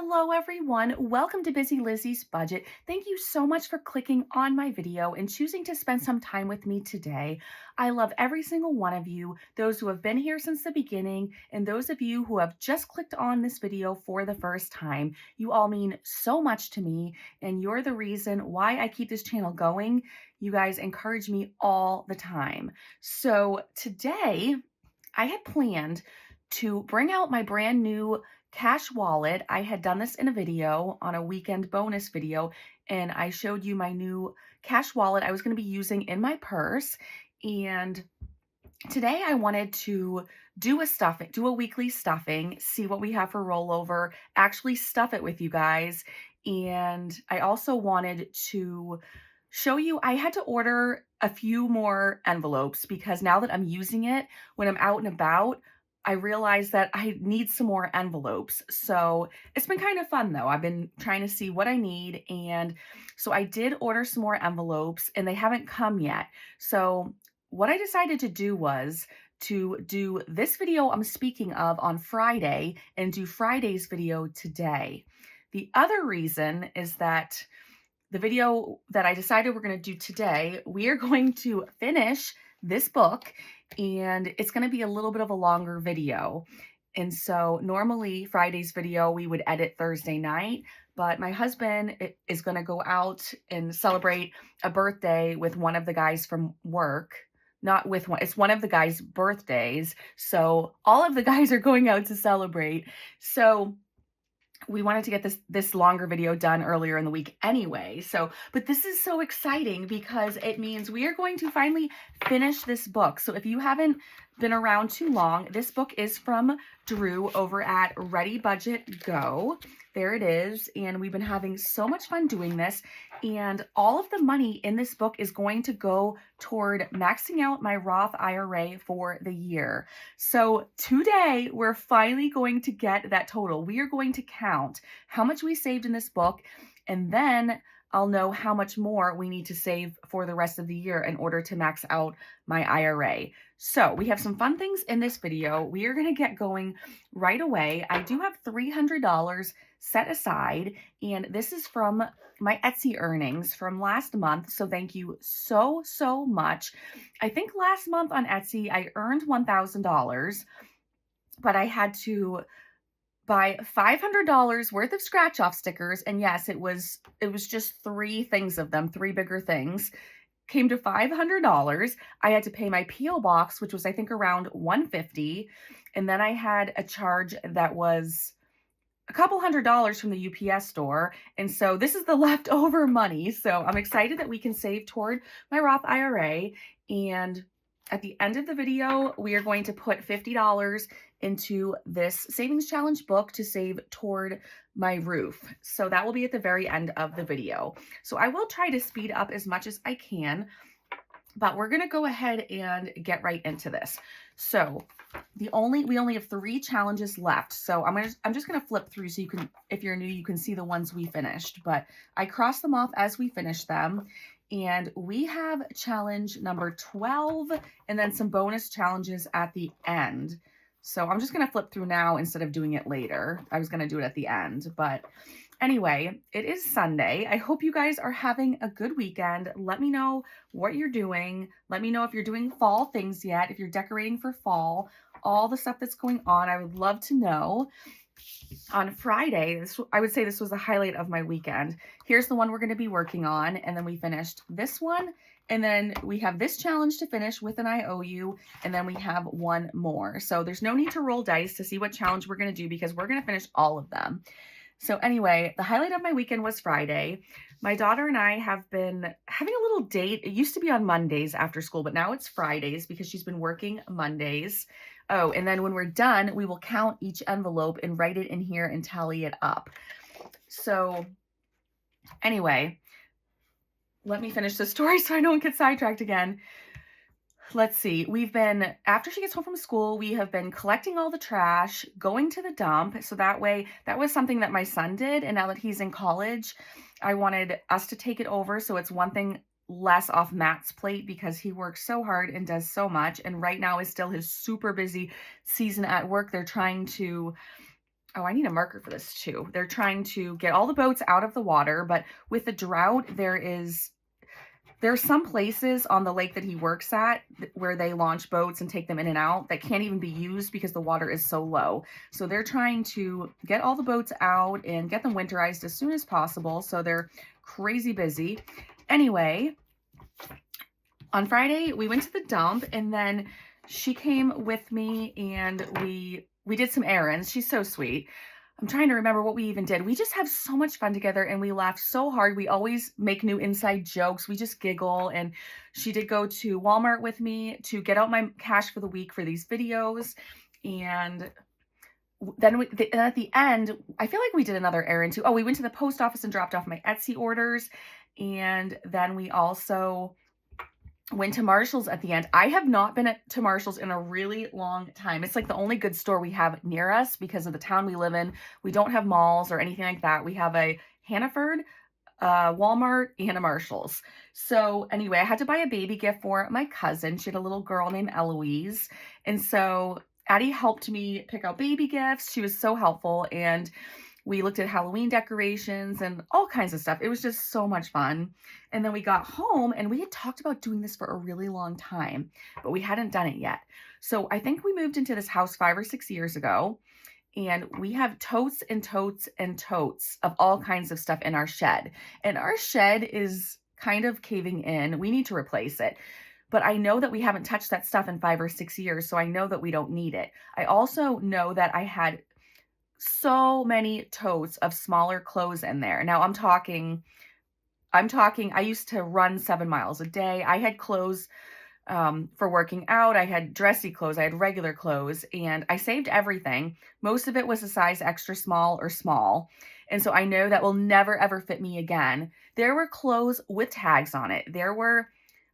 Hello everyone, welcome to Busy Lizzie's Budget. Thank you so much for clicking on my video and choosing to spend some time with me today. I love every single one of you, those who have been here since the beginning and those of you who have just clicked on this video for the first time. You all mean so much to me and you're the reason why I keep this channel going. You guys encourage me all the time. So today I had planned to bring out my brand new cash wallet. I had done this in a video on a weekend bonus video, and I showed you my new cash wallet I was going to be using in my purse. And today I wanted to do a weekly stuffing, see what we have for rollover, actually stuff it with you guys. And I also wanted to show you, I had to order a few more envelopes because now that I'm using it, when I'm out and about, I realized that I need some more envelopes. So it's been kind of fun though. I've been trying to see what I need. And so I did order some more envelopes and they haven't come yet. So what I decided to do was to do this video I'm speaking of on Friday and do Friday's video today. The other reason is that the video that I decided we're going to do today, we are going to finish this book and it's going to be a little bit of a longer video. And so normally Friday's video, we would edit Thursday night, but my husband is going to go out and celebrate a birthday with one of the guys from work. Not with one, it's one of the guys' birthdays. So all of the guys are going out to celebrate. So we wanted to get this longer video done earlier in the week anyway. But this is so exciting because it means we are going to finally finish this book. So if you haven't been around too long, this book is from Drew over at Ready Budget Go. There it is. And we've been having so much fun doing this. And all of the money in this book is going to go toward maxing out my Roth IRA for the year. So today we're finally going to get that total. We are going to count how much we saved in this book, and then I'll know how much more we need to save for the rest of the year in order to max out my IRA. So we have some fun things in this video. We are going to get going right away. I do have $300 set aside, and this is from my Etsy earnings from last month. So thank you so, so much. I think last month on Etsy, I earned $1,000, but I had to buy $500 worth of scratch off stickers. And yes, it was just three things of them, three bigger things. Came to $500. I had to pay my P.O. box, which was I think around $150. And then I had a charge that was a couple $100s from the UPS store. And so this is the leftover money. So I'm excited that we can save toward my Roth IRA. And at the end of the video, we are going to put $50 into this savings challenge book to save toward my roof. So that will be at the very end of the video. So I will try to speed up as much as I can, but we're going to go ahead and get right into this. So we only have 3 challenges left. So I'm just going to flip through so you can, if you're new, you can see the ones we finished, but I crossed them off as we finished them. And we have challenge number 12 and then some bonus challenges at the end. So I'm just going to flip through now instead of doing it later. I was going to do it at the end, but anyway, it is Sunday. I hope you guys are having a good weekend. Let me know what you're doing. Let me know if you're doing fall things yet, if you're decorating for fall, all the stuff that's going on. I would love to know. On Friday, I would say this was the highlight of my weekend. Here's the one we're going to be working on, and then we finished this one, and then we have this challenge to finish with an IOU, and then we have one more. So there's no need to roll dice to see what challenge we're going to do because we're going to finish all of them. So anyway, the highlight of my weekend was Friday. My daughter and I have been having a little date. It used to be on Mondays after school, but now it's Fridays because she's been working Mondays. Oh, and then when we're done, we will count each envelope and write it in here and tally it up. So anyway, let me finish the story so I don't get sidetracked again. Let's see. After she gets home from school, we have been collecting all the trash, going to the dump. So that way, that was something that my son did. And now that he's in college, I wanted us to take it over. So it's one thing less off Matt's plate because he works so hard and does so much. And right now is still his super busy season at work. They're trying to Oh, I need a marker for this too. They're trying to get all the boats out of the water, but with the drought, there's some places on the lake that he works at where they launch boats and take them in and out that can't even be used because the water is so low. So they're trying to get all the boats out and get them winterized as soon as possible. So they're crazy busy. Anyway, on Friday, we went to the dump, and then she came with me and we did some errands. She's so sweet. I'm trying to remember what we even did. We just have so much fun together and we laugh so hard. We always make new inside jokes. We just giggle. And she did go to Walmart with me to get out my cash for the week for these videos. And then at the end, I feel like we did another errand too. Oh, we went to the post office and dropped off my Etsy orders. And then we also went to Marshall's at the end. I have not been to Marshall's in a really long time. It's like the only good store we have near us because of the town we live in. We don't have malls or anything like that. We have a Hannaford, Walmart, and a Marshall's. So anyway, I had to buy a baby gift for my cousin. She had a little girl named Eloise. And so Addie helped me pick out baby gifts. She was so helpful. And we looked at Halloween decorations and all kinds of stuff. It was just so much fun. And then we got home and we had talked about doing this for a really long time, but we hadn't done it yet. So I think we moved into this house 5 or 6 years ago, and we have totes and totes and totes of all kinds of stuff in our shed. And our shed is kind of caving in. We need to replace it. But I know that we haven't touched that stuff in 5 or 6 years, so I know that we don't need it. I also know that I had so many totes of smaller clothes in there. Now I'm talking, I used to run 7 miles a day. I had clothes for working out. I had dressy clothes. I had regular clothes, and I saved everything. Most of it was a size extra small or small. And so I know that will never ever fit me again. There were clothes with tags on it.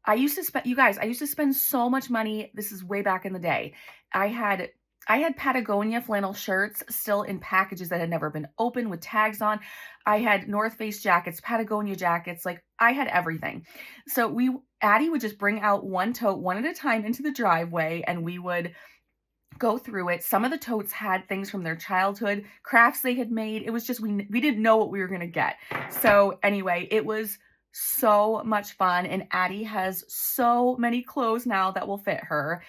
I used to spend so much money. This is way back in the day. I had Patagonia flannel shirts still in packages that had never been opened with tags on. I had North Face jackets, Patagonia jackets, like I had everything. So Addie would just bring out one tote one at a time into the driveway, and we would go through it. Some of the totes had things from their childhood, crafts they had made. It was just, we didn't know what we were going to get. So anyway, it was so much fun. And Addie has so many clothes now that will fit her.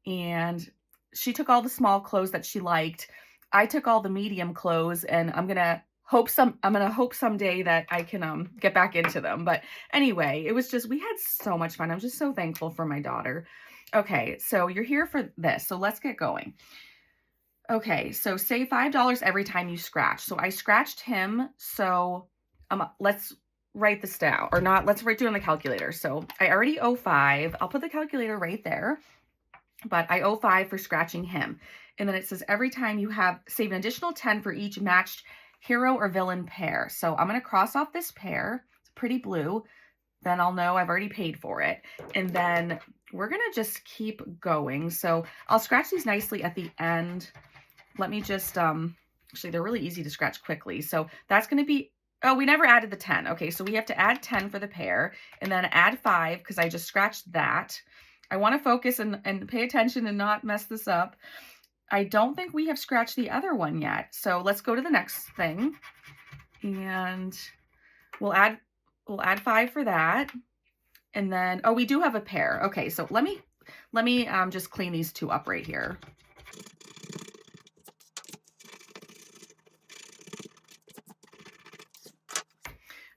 And she took all the small clothes that she liked. I took all the medium clothes, and I'm going to hope someday that I can get back into them. But anyway, it was just, we had so much fun. I'm just so thankful for my daughter. Okay, so you're here for this. So let's get going. Okay, so save $5 every time you scratch. So I scratched him. So let's write this down, or not. Let's do it on the calculator. So I already owe $5. I'll put the calculator right there. But I owe $5 for scratching him. And then it says every time you have, save an additional 10 for each matched hero or villain pair. So I'm going to cross off this pair. It's pretty blue. Then I'll know I've already paid for it. And then we're going to just keep going. So I'll scratch these nicely at the end. Let me just, actually, they're really easy to scratch quickly. So that's going to be, oh, we never added the 10. Okay, so we have to add 10 for the pair and then add 5 because I just scratched that. I want to focus and pay attention and not mess this up. I don't think we have scratched the other one yet. So let's go to the next thing. And we'll add 5 for that. And then, oh, we do have a pair. Okay, so let me just clean these two up right here.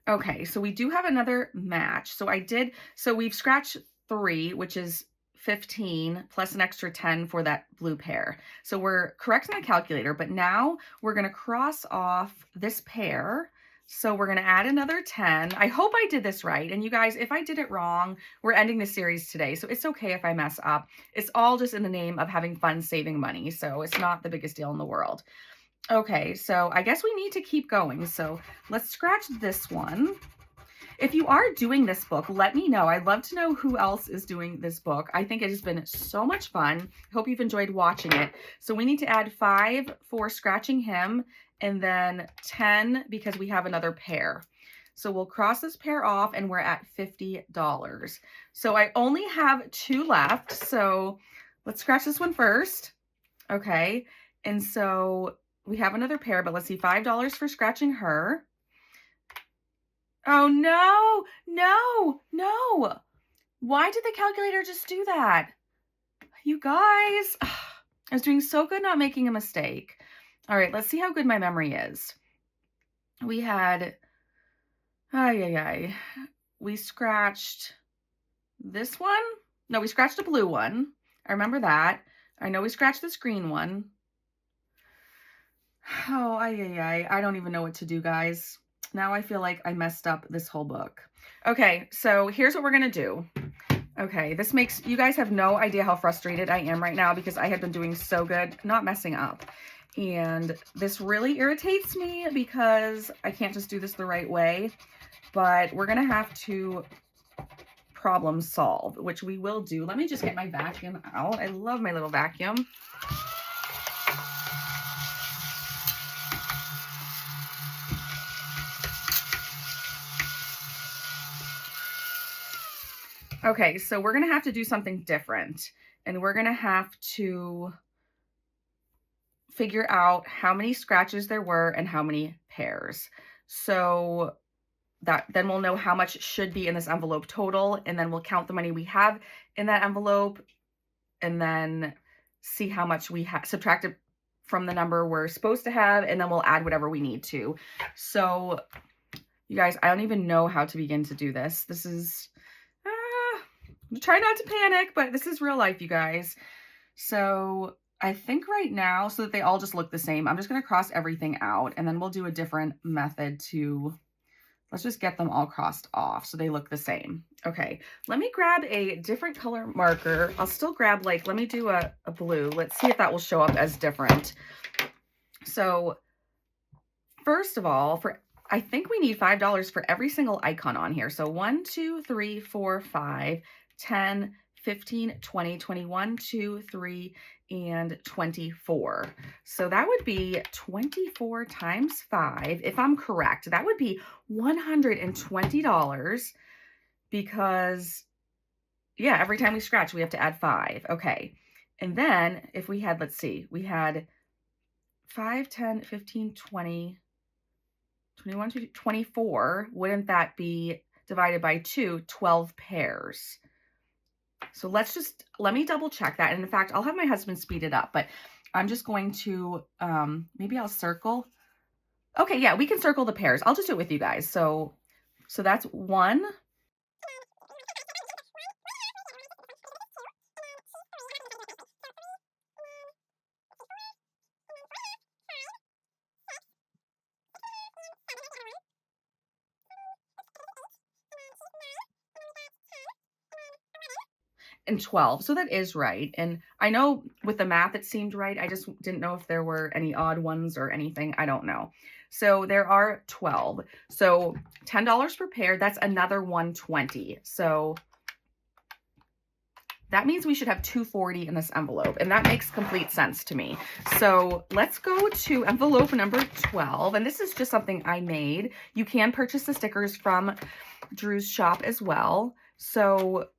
Okay, so we do have another match. So we've scratched 3, which is 15 plus an extra 10 for that blue pair. So we're correct in the calculator, but now we're going to cross off this pair. So we're going to add another 10. I hope I did this right. And you guys, if I did it wrong, we're ending the series today. So it's okay if I mess up. It's all just in the name of having fun saving money. So it's not the biggest deal in the world. Okay, so I guess we need to keep going. So let's scratch this one. If you are doing this book, let me know. I'd love to know who else is doing this book. I think it has been so much fun. Hope you've enjoyed watching it. So we need to add 5 for scratching him and then 10 because we have another pair. So we'll cross this pair off and we're at $50. So I only have 2 left. So let's scratch this one first. Okay. And so we have another pair, but let's see, $5 for scratching her. Oh, no, no, no. Why did the calculator just do that? You guys, I was doing so good not making a mistake. All right, let's see how good my memory is. We had, we scratched this one. No, we scratched a blue one. I remember that. I know we scratched this green one. Oh, I don't even know what to do, guys. Now I feel like I messed up this whole book. Okay, so here's what we're gonna do. Okay, this makes, you guys have no idea how frustrated I am right now because I have been doing so good, not messing up. And this really irritates me because I can't just do this the right way, but we're gonna have to problem solve, which we will do. Let me just get my vacuum out. I love my little vacuum. Okay, so we're gonna have to do something different, and we're gonna have to figure out how many scratches there were and how many pairs. So that then we'll know how much should be in this envelope total, and then we'll count the money we have in that envelope, and then see how much we have subtracted from the number we're supposed to have, and then we'll add whatever we need to. So you guys, I don't even know how to begin to do this. This is, try not to panic, but this is real life, you guys. So I think right now, so that they all just look the same, I'm just going to cross everything out, and then we'll do a different method to, let's just get them all crossed off so they look the same. Okay, let me grab a different color marker. I'll still grab, like, let me do a blue. Let's see if that will show up as different. So first of all, I think we need $5 for every single icon on here. So 1, 2, 3, 4, 5, 10, 15, 20, 21, 2, 3, and 24. So that would be 24 times 5. If I'm correct, that would be $120 because, yeah, every time we scratch, we have to add 5. Okay. And then if we had, let's see, we had 5, 10, 15, 20, 21, 24. Wouldn't that be divided by 2, 12 pairs? So let me double check that. And in fact, I'll have my husband speed it up, but I'm just going to, maybe I'll circle. Okay, yeah, we can circle the pairs. I'll just do it with you guys. So that's 1. And 12. So that is right. And I know with the math, it seemed right. I just didn't know if there were any odd ones or anything. I don't know. So there are 12. So $10 per pair, that's another $120. So that means we should have $240 in this envelope, and that makes complete sense to me. So let's go to envelope number 12, and this is just something I made. You can purchase the stickers from Drew's shop as well. So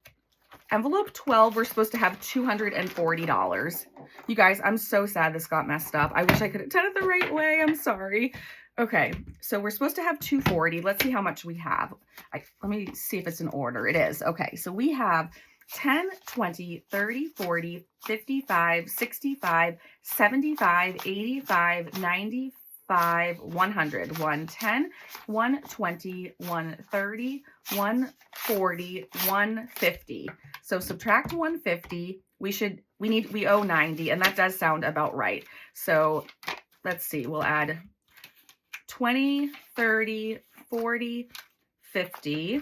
envelope 12, we're supposed to have $240. You guys, I'm so sad this got messed up. I wish I could have done it the right way. I'm sorry. Okay, so we're supposed to have $240. Let's see how much we have. Let me see if it's in order. It is. Okay, so we have 10, 20, 30, 40, 55, 65, 75, 85, 95, 100, 110, 120, 130, 140, 150. So subtract 150, we owe 90, and that does sound about right. So let's see, we'll add 20, 30, 40, 50,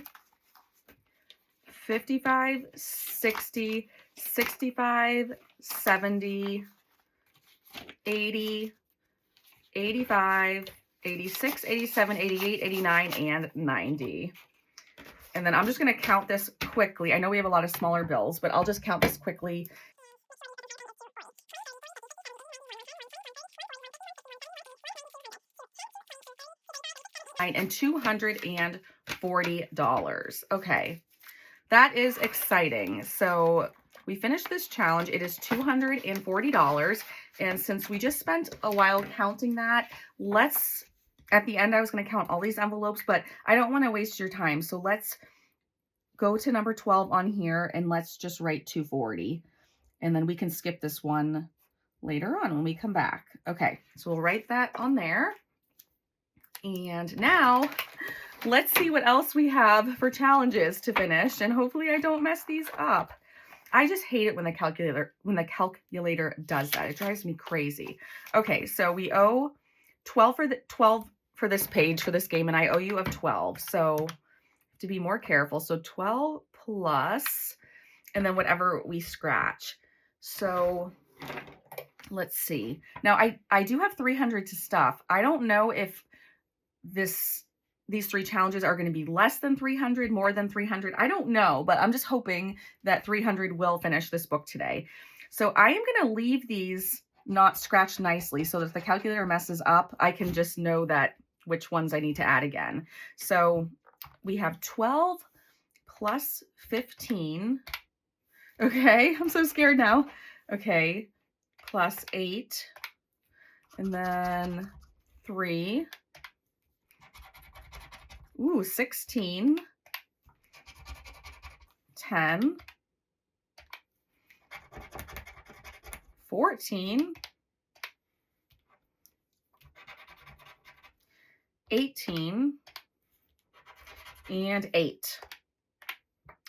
55, 60, 65, 70, 80, 85, 86, 87, 88, 89, and 90. And then I'm just going to count this quickly. I know we have a lot of smaller bills, but I'll just count this quickly. And $240. Okay, that is exciting. So we finished this challenge. It is $240. And since we just spent a while counting that, at the end, I was going to count all these envelopes, but I don't want to waste your time. So let's go to number 12 on here and let's just write 240. And then we can skip this one later on when we come back. Okay, so we'll write that on there. And now let's see what else we have for challenges to finish. And hopefully I don't mess these up. I just hate it when the calculator does that. It drives me crazy. Okay, so we owe 12 for this page for this game, and I owe you of 12. So to be more careful. So 12 plus, and then whatever we scratch. So let's see. Now I do have 300 to stuff. I don't know if these 3 challenges are going to be less than 300, more than 300. I don't know, but I'm just hoping that 300 will finish this book today. So I am going to leave these not scratched nicely so that if the calculator messes up, I can just know that which ones I need to add again. So we have 12 plus 15. Okay, I'm so scared now. Okay, plus 8, and then 3. Ooh, 16, 10, 14, 18, and 8.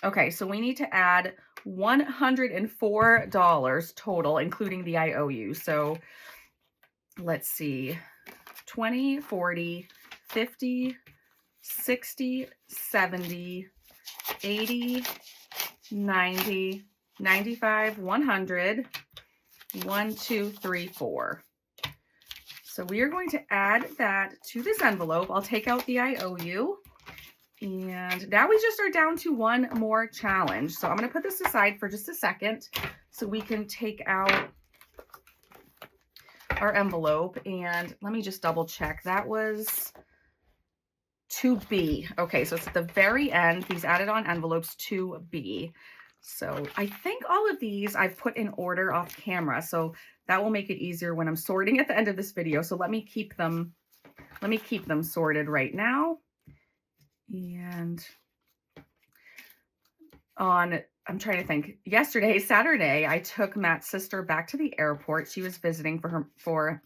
Okay, so we need to add $104 total, including the IOU. So let's see, 20, 40, 50, 60, 70, 80, 90, 95, 100, 1, 2, 3, 4. So we are going to add that to this envelope. I'll take out the IOU. And now we just are down to one more challenge. So I'm going to put this aside for just a second so we can take out our envelope. And let me just double check. That was 2B. Okay, so it's at the very end. These added on envelopes 2B. So I think all of these I've put in order off camera. So that will make it easier when I'm sorting at the end of this video. So let me keep them sorted right now. And I'm trying to think, Saturday, I took Matt's sister back to the airport. She was visiting for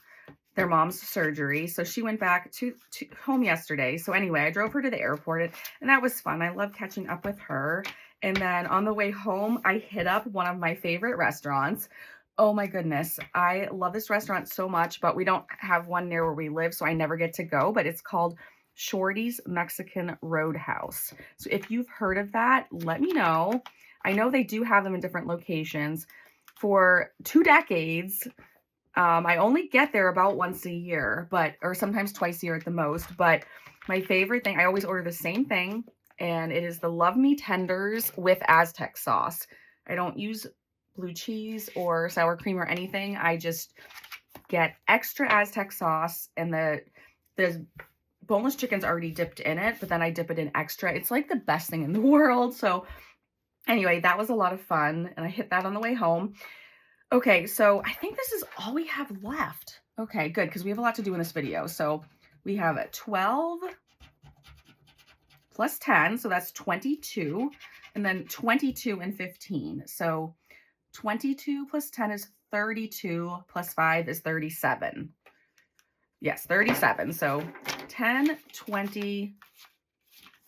their mom's surgery. So she went back to home yesterday. So anyway, I drove her to the airport and that was fun. I love catching up with her. And then on the way home, I hit up one of my favorite restaurants. Oh my goodness. I love this restaurant so much, but we don't have one near where we live, so I never get to go, but it's called Shorty's Mexican Roadhouse. So if you've heard of that, let me know. I know they do have them in different locations. For 2 decades, I only get there about once a year, or sometimes twice a year at the most. But my favorite thing, I always order the same thing, and it is the Love Me Tenders with Aztec sauce. I don't use blue cheese or sour cream or anything. I just get extra Aztec sauce, and the boneless chicken's already dipped in it, but then I dip it in extra. It's like the best thing in the world. So anyway, that was a lot of fun, and I hit that on the way home. Okay, so I think this is all we have left. Okay, good, because we have a lot to do in this video. So we have 12 plus 10, so that's 22, and then 22 and 15. So 22 plus 10 is 32, plus 5 is 37. Yes, 37. So 10, 20,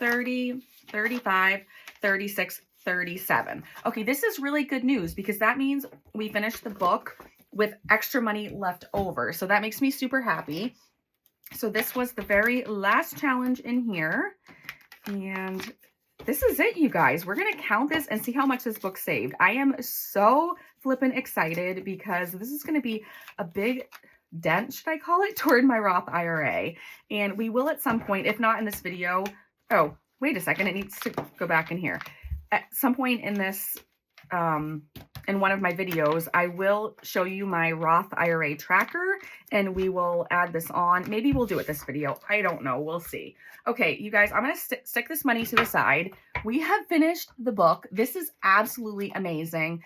30, 35, 36, 37. Okay, this is really good news because that means we finished the book with extra money left over. So that makes me super happy. So this was the very last challenge in here. And this is it, you guys. We're going to count this and see how much this book saved. I am so flippin' excited because this is going to be a big dent, should I call it, toward my Roth IRA. And we will at some point, if not in this video. Oh, wait a second. It needs to go back in here. At some point in this, in one of my videos, I will show you my Roth IRA tracker and we will add this on. Maybe we'll do it this video. I don't know. We'll see. Okay, you guys, I'm going to stick this money to the side. We have finished the book. This is absolutely amazing.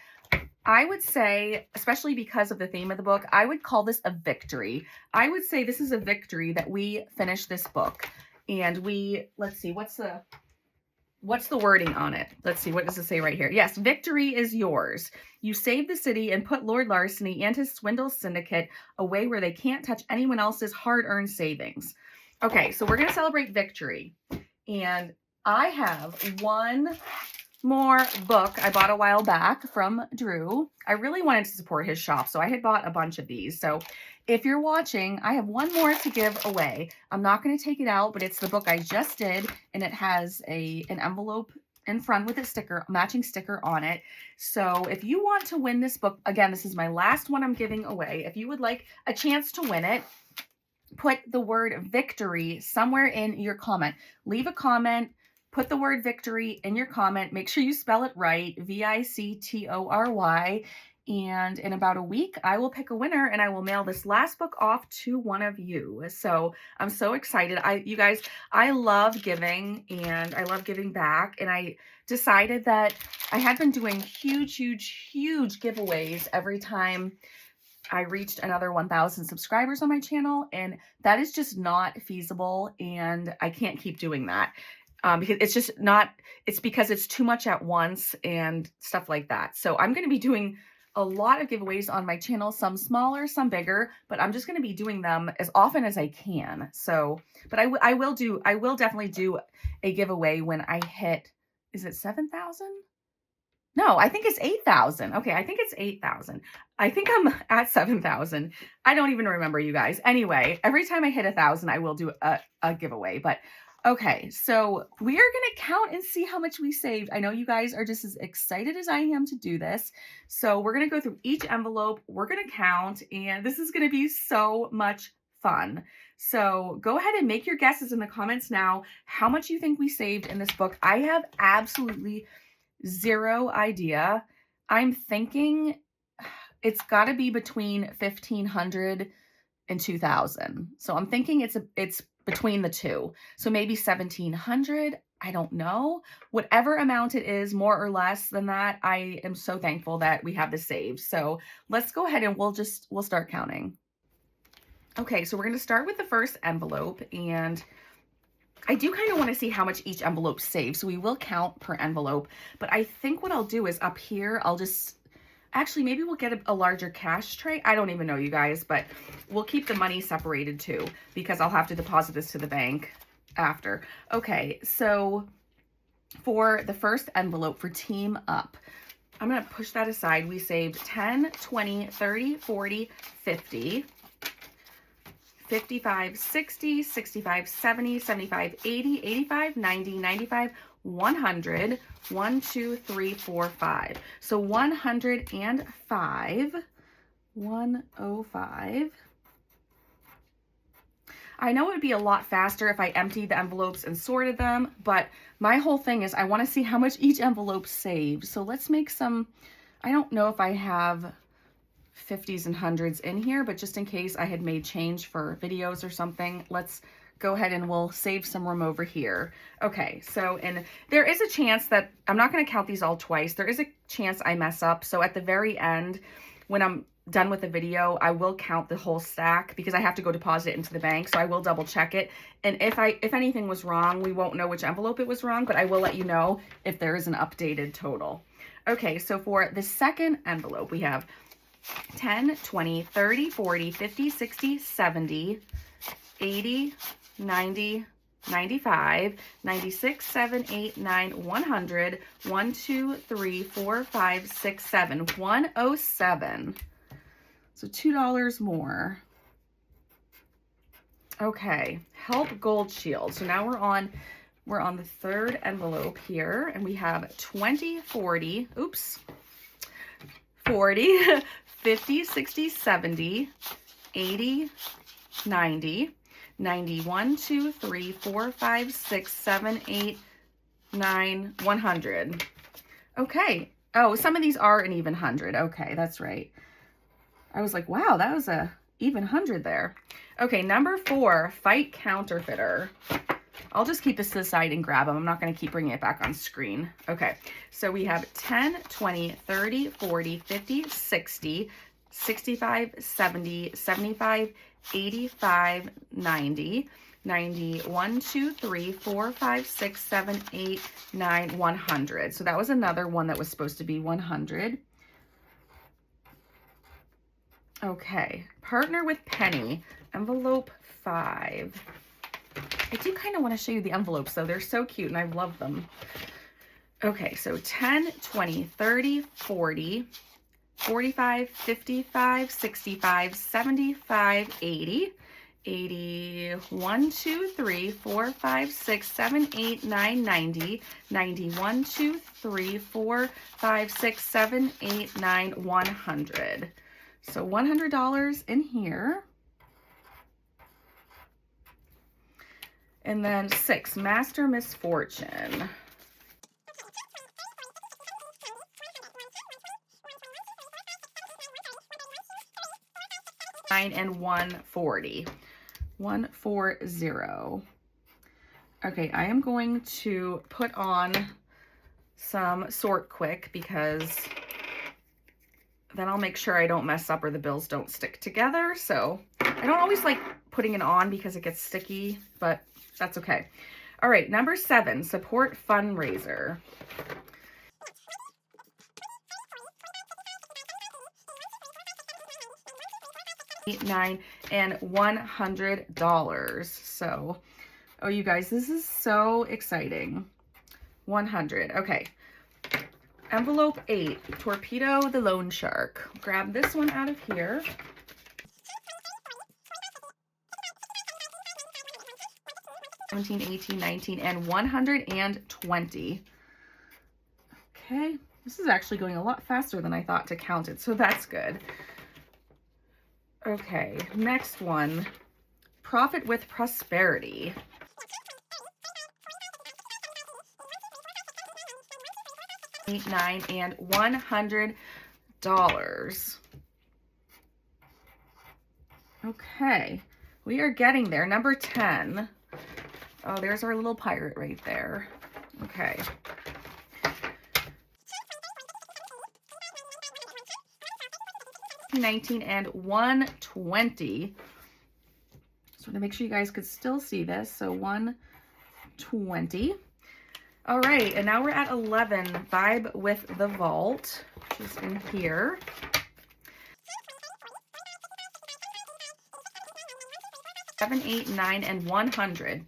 I would say, especially because of the theme of the book, I would call this a victory. I would say this is a victory that we finished this book. And let's see, what's the wording on it? Let's see, what does it say right here? Yes, victory is yours. You saved the city and put Lord Larceny and his swindle syndicate away where they can't touch anyone else's hard-earned savings. Okay, so we're going to celebrate victory. And I have one more book I bought a while back from Drew. I really wanted to support his shop, so I had bought a bunch of these. So if you're watching, I have one more to give away. I'm not going to take it out, but it's the book I just did, and it has an envelope in front with a matching sticker on it. So if you want to win this book, again, this is my last one I'm giving away. If you would like a chance to win it, put the word victory somewhere in your comment. Leave a comment. Put the word victory in your comment. Make sure you spell it right, VICTORY. And in about a week, I will pick a winner and I will mail this last book off to one of you. So I'm so excited. You guys, I love giving and I love giving back. And I decided that I had been doing huge giveaways every time I reached another 1,000 subscribers on my channel. And that is just not feasible. And I can't keep doing that. Because it's because it's too much at once and stuff like that. So I'm going to be doing a lot of giveaways on my channel, some smaller, some bigger, but I'm just going to be doing them as often as I can. So, but I will definitely do a giveaway when I hit, is it 7,000? No, I think it's 8,000. Okay, I think it's 8,000. I think I'm at 7,000. I don't even remember, you guys. Anyway, every time I hit 1,000, I will do a giveaway, but okay, so we are going to count and see how much we saved. I know you guys are just as excited as I am to do this. So we're going to go through each envelope. We're going to count, and this is going to be so much fun. So go ahead and make your guesses in the comments now how much you think we saved in this book. I have absolutely zero idea. I'm thinking it's got to be between 1,500 and 2,000. So I'm thinking it's between the two. So maybe 1,700. I don't know. Whatever amount it is, more or less than that, I am so thankful that we have this saved. So let's go ahead and we'll start counting. Okay, so we're going to start with the first envelope, and I do kind of want to see how much each envelope saves. So we will count per envelope, but I think what I'll do is up here, actually, maybe we'll get a larger cash tray. I don't even know, you guys, but we'll keep the money separated too, because I'll have to deposit this to the bank after. Okay, so for the first envelope for Team Up, I'm going to push that aside. We saved 10, 20, 30, 40, 50, 55, 60, 65, 70, 75, 80, 85, 90, 95, 100, 1, 2, 3, 4, 5. So 105, 105. I know it would be a lot faster if I emptied the envelopes and sorted them, but my whole thing is I want to see how much each envelope saves. So let's make some, I don't know if I have 50s and 100s in here, but just in case I had made change for videos or something, let's go ahead and we'll save some room over here. Okay, so, and there is a chance that, I'm not going to count these all twice. There is a chance I mess up. So at the very end, when I'm done with the video, I will count the whole stack because I have to go deposit it into the bank. So I will double check it. And if anything was wrong, we won't know which envelope it was wrong, but I will let you know if there is an updated total. Okay, so for the second envelope, we have 10, 20, 30, 40, 50, 60, 70, 80, 90, 95, 96, 7, 8, 9, 100, 1, 2, 3, 4, 5, 6, 7, 107. So $2 more. Okay, Help Gold Shield. So now we're on the third envelope here, and we have 20, 40, 40, 50, 60, 70, 80, 90, 91, 2, 3, 4, 5, 6, 7, 8, 9, 100. Okay. Oh, some of these are an even 100. Okay, that's right. I was like, wow, that was a even 100 there. Okay, number 4, Fight Counterfeiter. I'll just keep this to the side and grab them. I'm not going to keep bringing it back on screen. Okay, so we have 10, 20, 30, 40, 50, 60, 65, 70, 75, 85, 90, 1, 2, 3, 4, 5, 6, 7, 8, 9, 100. So that was another one that was supposed to be 100. Okay, partner with Penny, envelope 5. I do kind of want to show you the envelopes though. They're so cute and I love them. Okay, so 10, 20, 30, 40, 45, 55, 65, 75, 80, 1, 2, 3, 4, 5, 6, 7, 8, 9, 90, 1, 2, 3, 4, 5, 6, 7, 8, 9, 100. So $100 in here. And then 6, Master Misfortune. And 140. 140. Okay, I am going to put on some Sort Quick because then I'll make sure I don't mess up or the bills don't stick together. So I don't always like putting it on because it gets sticky, but that's okay. All right, number 7, support fundraiser. $9 and $100. So, oh, you guys, this is so exciting. 100. Okay. Envelope 8, Torpedo the Loan Shark. Grab this one out of here. $17, $18, $19, and $120. Okay. This is actually going a lot faster than I thought to count it, so that's good. Okay, next one, Profit with Prosperity. $8, $9, and $100. Okay, we are getting there. Number 10. Oh, there's our little pirate right there. Okay. $19 and $120. Just want to make sure you guys could still see this. So $120. All right, and now we're at 11. Vibe with the Vault, which is in here. $7, $8, $9, and $100.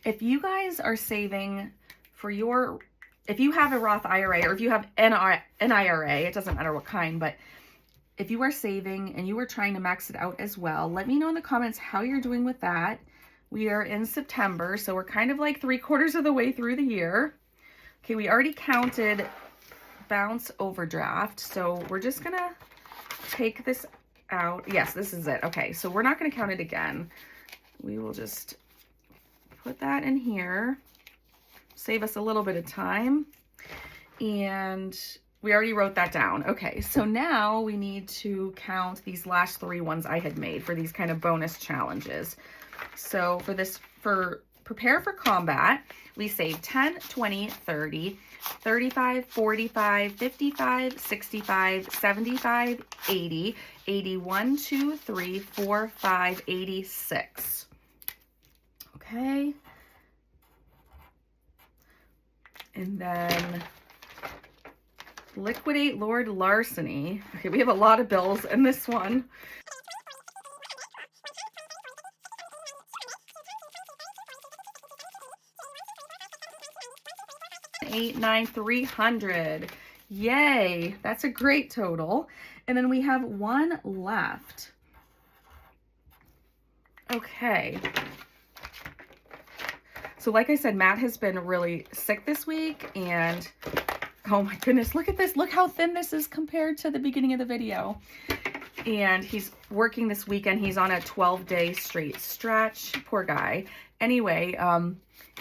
If you guys are saving for your, if you have a Roth IRA or if you have an IRA, it doesn't matter what kind, but if you are saving and you are trying to max it out as well, let me know in the comments how you're doing with that. We are in September, so we're kind of like 3/4 of the way through the year. Okay, we already counted bounce overdraft, so we're just gonna take this out. Yes, this is it. Okay, so we're not gonna count it again. We will just put that in here, save us a little bit of time, and we already wrote that down. Okay, so now we need to count these last 3 ones I had made for these kind of bonus challenges. So for this, for Prepare for Combat, we saved 10, 20, 30, 35, 45, 55, 65, 75, 80, 81, 2, 3, 4, 5, 86. Okay. And then liquidate Lord Larceny. Okay, we have a lot of bills in this one. $8, $9, $300. Yay, that's a great total. And then we have 1 left. Okay. So like I said, Matt has been really sick this week, and oh my goodness, look at this. Look how thin this is compared to the beginning of the video. And he's working this weekend. He's on a 12-day straight stretch. Poor guy. Anyway,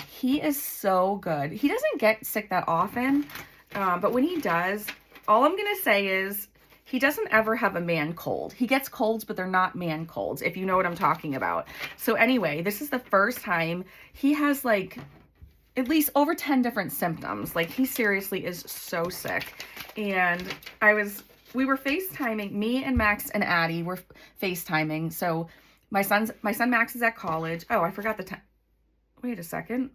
he is so good. He doesn't get sick that often, but when he does, all I'm going to say is he doesn't ever have a man cold. He gets colds, but they're not man colds, if you know what I'm talking about. So anyway, this is the first time he has like at least over 10 different symptoms. Like, he seriously is so sick. And we were FaceTiming, me and Max and Addie were FaceTiming. So my son Max is at college. Oh, I forgot the time. Wait a second.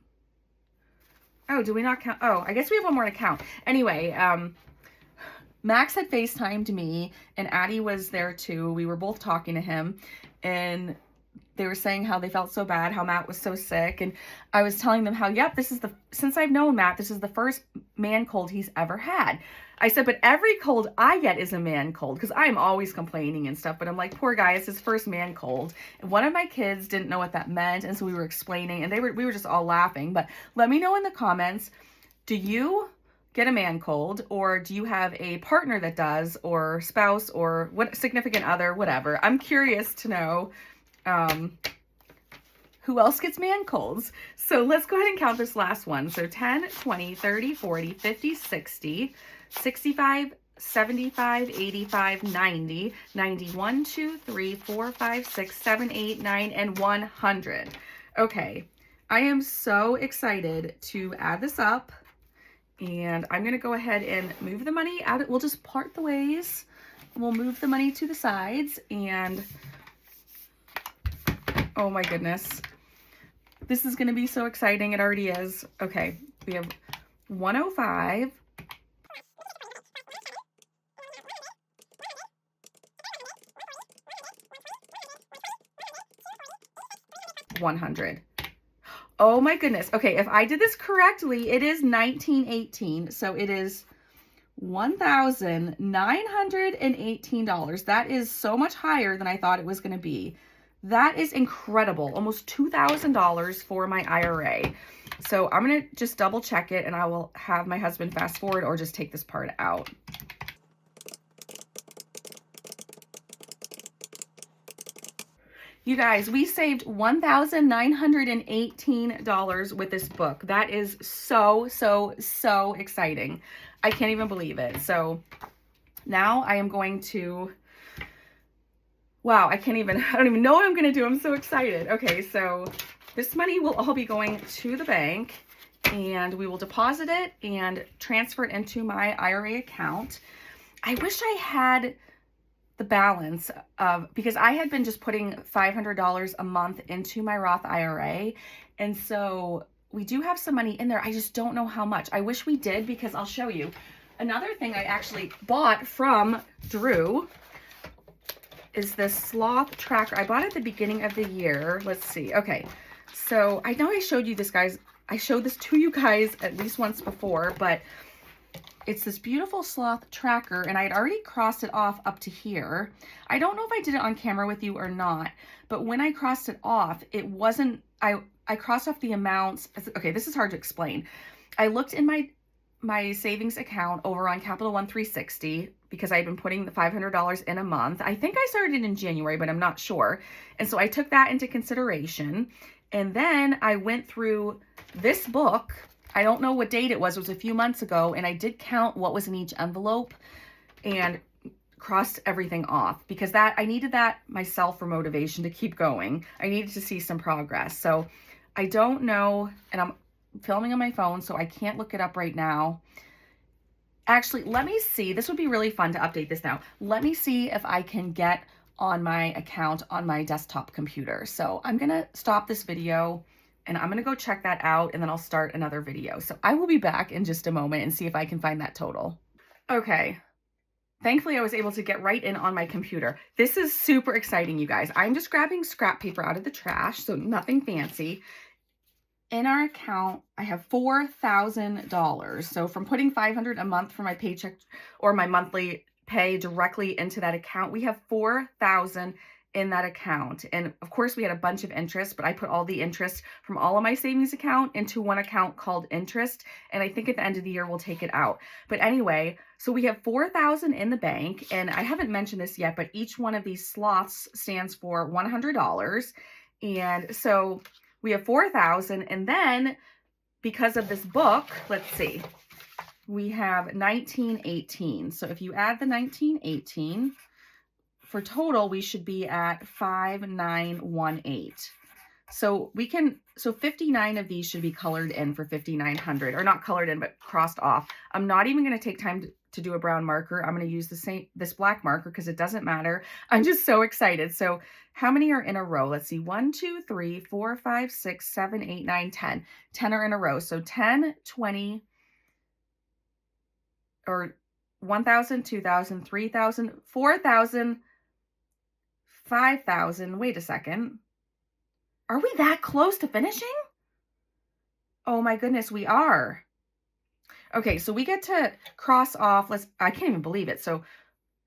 Oh, do we not count? Oh, I guess we have one more to count. Anyway, Max had FaceTimed me and Addie was there too. We were both talking to him and they were saying how they felt so bad, how Matt was so sick. And I was telling them how, yep, since I've known Matt, this is the first man cold he's ever had. I said, but every cold I get is a man cold because I'm always complaining and stuff. But I'm like, poor guy, it's his first man cold. And one of my kids didn't know what that meant. And so we were explaining and we were just all laughing. But let me know in the comments, do you get a man cold, or do you have a partner that does, or spouse, or what, significant other, whatever? I'm curious to know who else gets man colds. So let's go ahead and count this last one. So 10, 20, 30, 40, 50, 60, 65, 75, 85, 90, 91, 2, 3, 4, 5, 6, 7, 8, 9, and 100. Okay, I am so excited to add this up. And I'm going to go ahead and move the money out. We'll just part the ways. We'll move the money to the sides. And oh my goodness, this is going to be so exciting. It already is. Okay, we have 105. 100. Oh my goodness. Okay, if I did this correctly, it is 1918. So it is $1,918. That is so much higher than I thought it was going to be. That is incredible. Almost $2,000 for my IRA. So I'm going to just double check it and I will have my husband fast forward or just take this part out. You guys, we saved $1,918 with this book. That is so, so, so exciting. I can't even believe it. So now I am going to, wow, I don't even know what I'm going to do. I'm so excited. Okay, so this money will all be going to the bank and we will deposit it and transfer it into my IRA account. I wish I had the balance of, because I had been just putting $500 a month into my Roth IRA. And so we do have some money in there. I just don't know how much. I wish we did, because I'll show you. Another thing I actually bought from Drew is this sloth tracker. I bought it at the beginning of the year. Let's see. Okay. So I know I showed you this, guys. I showed this to you guys at least once before, but it's this beautiful sloth tracker, and I had already crossed it off up to here. I don't know if I did it on camera with you or not, but when I crossed it off, it wasn't, I crossed off the amounts. Okay, this is hard to explain. I looked in my savings account over on Capital One 360 because I'd been putting the $500 in a month. I think I started in January, but I'm not sure. And so I took that into consideration. And then I went through this book. I don't know what date it was. It was a few months ago. And I did count what was in each envelope and crossed everything off, because I needed that myself for motivation to keep going. I needed to see some progress. So I don't know. And I'm filming on my phone, so I can't look it up right now. Actually, let me see. This would be really fun to update this now. Let me see if I can get on my account on my desktop computer. So I'm going to stop this video and I'm going to go check that out, and then I'll start another video. So I will be back in just a moment and see if I can find that total. Okay. Thankfully, I was able to get right in on my computer. This is super exciting, you guys. I'm just grabbing scrap paper out of the trash, so nothing fancy. In our account, I have $4,000. So from putting $500 a month for my paycheck or my monthly pay directly into that account, we have $4,000 in that account. And of course, we had a bunch of interest, but I put all the interest from all of my savings account into one account called interest. And I think at the end of the year, we'll take it out. But anyway, so we have $4,000 in the bank. And I haven't mentioned this yet, but each one of these slots stands for $100. And so we have $4,000. And then because of this book, let's see, we have 1918. So if you add the 1918, for total, we should be at 5918. So we can, so 59 of these should be colored in for 5,900, or not colored in, but crossed off. I'm not even going to take time to do a brown marker. I'm going to use this black marker because it doesn't matter. I'm just so excited. So how many are in a row? Let's see, 1, 2, 3, 4, 5, 6, 7, 8, 9, 10. 10 are in a row. So 10, 20, or 1,000, 2,000, 3,000, 4,000, 5,000. Wait a second. Are we that close to finishing? Oh my goodness, we are. Okay, so we get to cross off. I can't even believe it. So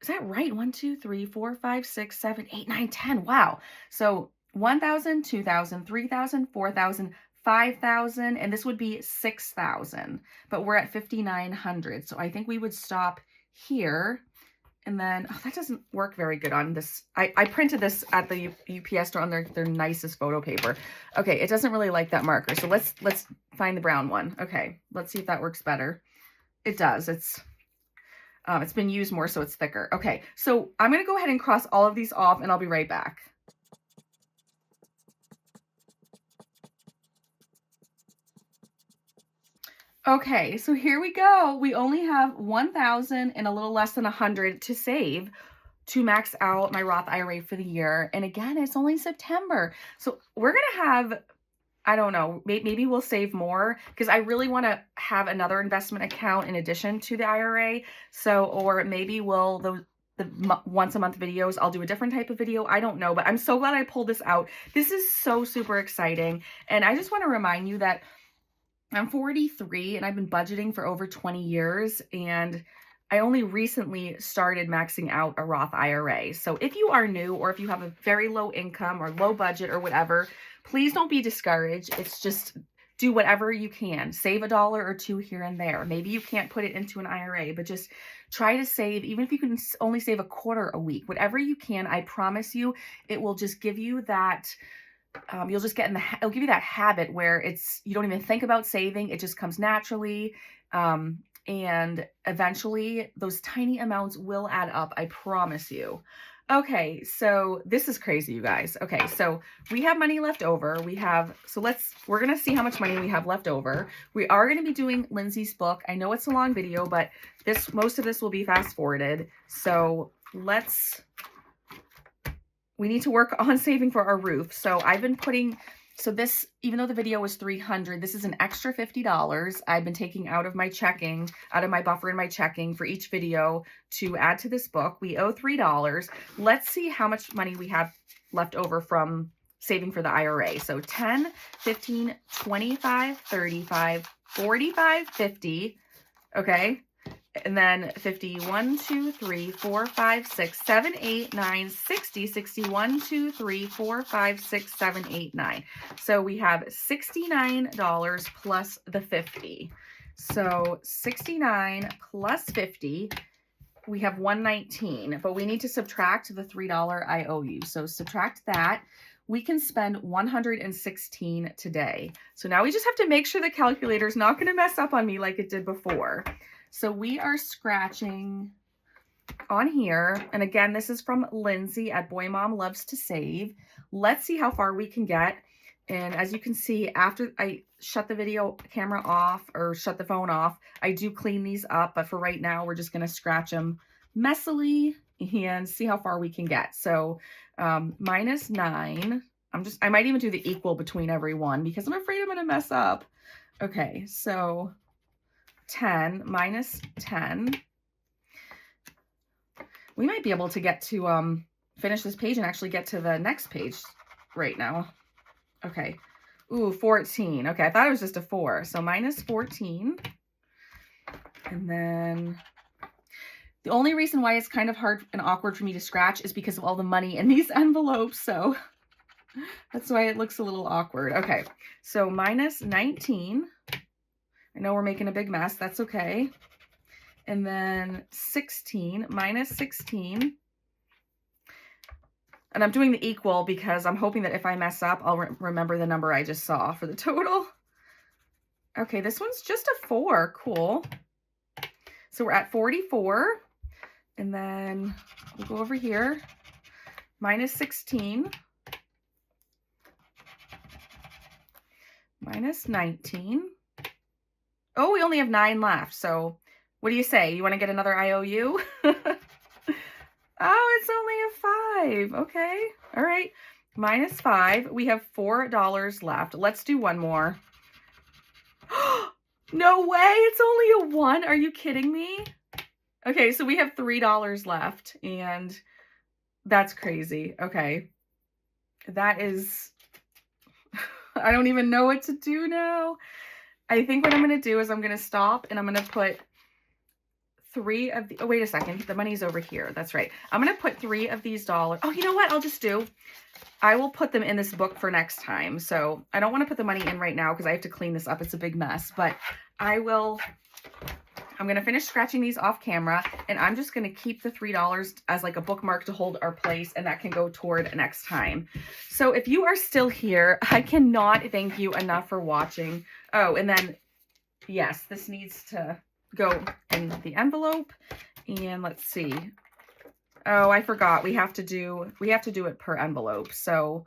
is that right? 1, 2, 3, 4, 5, 6, 7, 8, 9, 10. Wow. So 1,000, 2,000, 3,000, 4,000, 5,000, and this would be 6,000, but we're at 5,900. So I think we would stop here. And then, oh, that doesn't work very good on this. I printed this at the UPS store on their nicest photo paper. Okay, it doesn't really like that marker. So let's find the brown one. Okay, let's see if that works better. It does. It's been used more, so it's thicker. Okay, so I'm going to go ahead and cross all of these off, and I'll be right back. Okay, so here we go. We only have 1,000 and a little less than 100 to save to max out my Roth IRA for the year. And again, it's only September. So we're going to have, I don't know, maybe we'll save more because I really want to have another investment account in addition to the IRA. So, or maybe the once a month videos, I'll do a different type of video. I don't know, but I'm so glad I pulled this out. This is so super exciting. And I just want to remind you that I'm 43 and I've been budgeting for over 20 years, and I only recently started maxing out a Roth IRA. So if you are new, or if you have a very low income or low budget or whatever, please don't be discouraged. It's just do whatever you can. Save $1 or $2 here and there. Maybe you can't put it into an IRA, but just try to save, even if you can only save a quarter a week, whatever you can. I promise you, it will just give you that you'll just get it'll give you that habit where you don't even think about saving. It just comes naturally. And eventually those tiny amounts will add up. I promise you. Okay. So this is crazy, you guys. Okay. So we have money left over. We're going to see how much money we have left over. We are going to be doing Lindsay's book. I know it's a long video, but most of this will be fast forwarded. So we need to work on saving for our roof. So I've been this, even though the video was $300, this is an extra $50 I've been taking out of my buffer in my checking for each video to add to this book. We owe $3. Let's see how much money we have left over from saving for the IRA. So 10, 15, 25, 35, 45, 50. Okay. And then 50, 1, 2, 3, 4, 5, 6, 7, 8, 9, 60, 61, 2, 3, 4, 5, 6, 7, 8, 9. So we have $69 plus the 50. So 69 plus 50, we have 119, but we need to subtract the $3 I owe you. So subtract that. We can spend 116 today. So now we just have to make sure the calculator's not going to mess up on me like it did before. So we are scratching on here. And again, this is from Lindsay at Boy Mom Loves to Save. Let's see how far we can get. And as you can see, after I shut the video camera off or shut the phone off, I do clean these up. But for right now, we're just going to scratch them messily and see how far we can get. So minus 9. I might even do the equal between every one because I'm afraid I'm going to mess up. Okay, so 10 minus 10. We might be able to get to finish this page and actually get to the next page right now. Okay. Ooh, 14. Okay, I thought it was just a 4. So minus 14. And then the only reason why it's kind of hard and awkward for me to scratch is because of all the money in these envelopes. So that's why it looks a little awkward. Okay, so minus 19. I know we're making a big mess. That's okay. And then 16 minus 16. And I'm doing the equal because I'm hoping that if I mess up, I'll remember the number I just saw for the total. Okay, this one's just a 4. Cool. So we're at 44. And then we'll go over here. Minus 16. Minus 19. Oh, we only have 9 left. So what do you say? You want to get another IOU? Oh, it's only a 5. Okay. All right. Minus 5. We have $4 left. Let's do one more. No way. It's only a 1. Are you kidding me? Okay. So we have $3 left, and that's crazy. Okay. That is, I don't even know what to do now. I think what I'm going to do is I'm going to stop, and I'm going to put 3 of the, oh, wait a second. The money's over here. That's right. I'm going to put 3 of these dollars. Oh, you know what I'll just do? I will put them in this book for next time. So I don't want to put the money in right now because I have to clean this up. It's a big mess, but I'm going to finish scratching these off camera, and I'm just going to keep the $3 as like a bookmark to hold our place, and that can go toward next time. So if you are still here, I cannot thank you enough for watching. Oh, and then yes, this needs to go in the envelope, and let's see. Oh, I forgot. We have to do it per envelope. So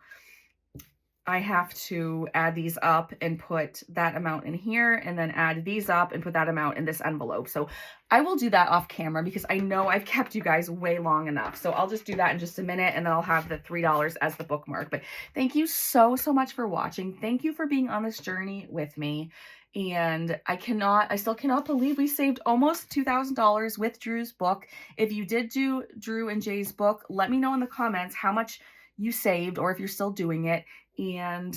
I have to add these up and put that amount in here, and then add these up and put that amount in this envelope. So I will do that off camera because I know I've kept you guys way long enough. So I'll just do that in just a minute, and then I'll have the $3 as the bookmark. But thank you so much for watching. Thank you for being on this journey with me. And I still cannot believe we saved almost $2,000 with Drew's book. If you did do Drew and Jay's book, let me know in the comments how much you saved, or if you're still doing it. And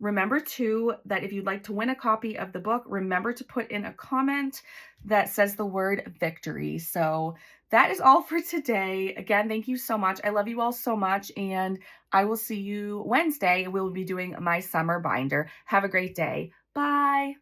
remember too, that if you'd like to win a copy of the book, remember to put in a comment that says the word victory. So that is all for today. Again, thank you so much. I love you all so much, and I will see you Wednesday. We'll be doing my summer binder. Have a great day. Bye.